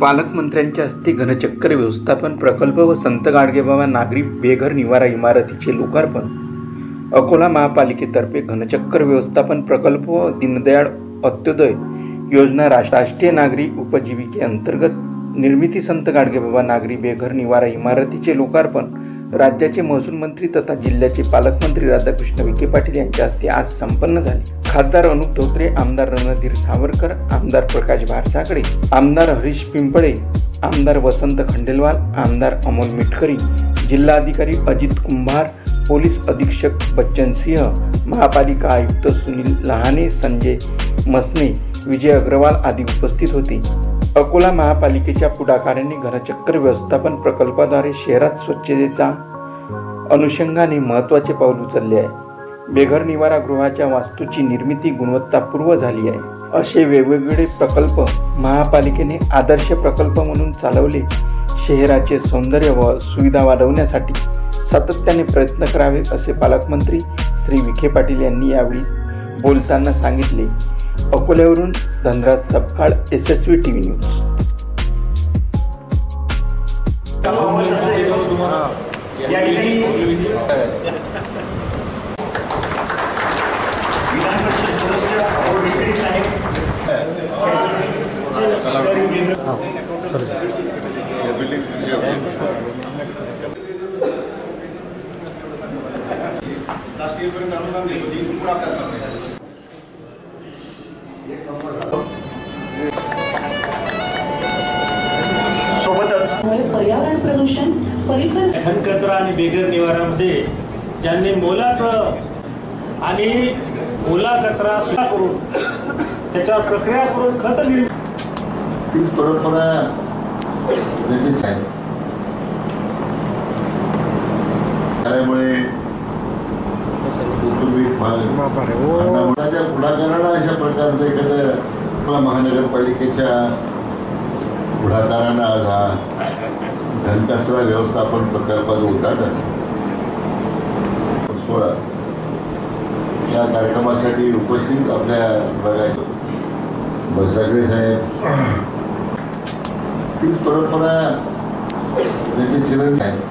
पालकमंत्र्यांच्या हस्ते घनचक्कर व्यवस्थापन प्रकल्प व संत गाडगेबाबा नागरी बेघर निवारा इमारतीचे लोकार्पण। अकोला महापालिकेतर्फे घनचक्कर व्यवस्थापन प्रकल्प व दीनदयाळ अंत्योदय योजना राष्ट्रीय नागरी उपजीविके अंतर्गत निर्मिती संत गाडगेबाबा नागरी बेघर निवारा इमारतीचे लोकार्पण राज्याचे महसूल मंत्री तथा जिल्ह्याचे पालकमंत्री राधाकृष्ण विखे पाटील यांच्या हस्ते आज संपन्न झाले। खासदार अनुप धोत्रे, आमदार रणधीर सावरकर, आमदार प्रकाश भारसाकडे, आमदार हरीश पिंपळे, आमदार वसंत खंडेलवाल, आमदार अमोल मिटकरी, जिल्हाधिकारी अजित कुंभार, पोलीस अधीक्षक बच्चन सिंह, महापालिका आयुक्त सुनील लहाने, संजय मसने, विजय अग्रवाल आदी उपस्थित होते। अकोला महापालिकेच्या पुढाकाराने घनचक्कर व्यवस्थापन प्रकल्पाद्वारे शहरात स्वच्छतेच्या अनुषंगाने महत्त्वाचे पाऊल उचलले आहे। बेघर निवारा गृहाच्या वास्तूची निर्मिती गुणवत्तापूर्व झाली आहे। असे वेगवेगळे प्रकल्प महापालिकेने आदर्श प्रकल्प म्हणून चालवले। शहराचे सौंदर्य व सुविधा वाढवण्यासाठी सातत्याने प्रयत्न करावे असे पालकमंत्री श्री विखे पाटील यांनी यावेळी बोलताना सांगितले। अकोल्यावरून Dhanraj Sapkal, SSV TV news. पर्यावरण प्रदूषण, परिसर घनकचरा आणि बेघर निवारामध्ये ज्यांनी मोलाचं आणि ओला कचरा सुद्धा करून त्याच्यावर प्रक्रिया करून खत तीच परंपरा त्यामुळे पुढाकाराला अशा प्रकारचं एखादं महानगरपालिकेच्या पुढाकारानं आज हा घनकचरा व्यवस्थापन प्रकल्पाचं उद्घाटन 16 या कार्यक्रमासाठी उपस्थित आपल्या बघायचं बसागडे साहेब, तीच परंपरा त्याचे चिरण आहे।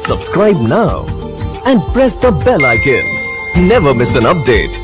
Subscribe now and press the bell icon. Never miss an update.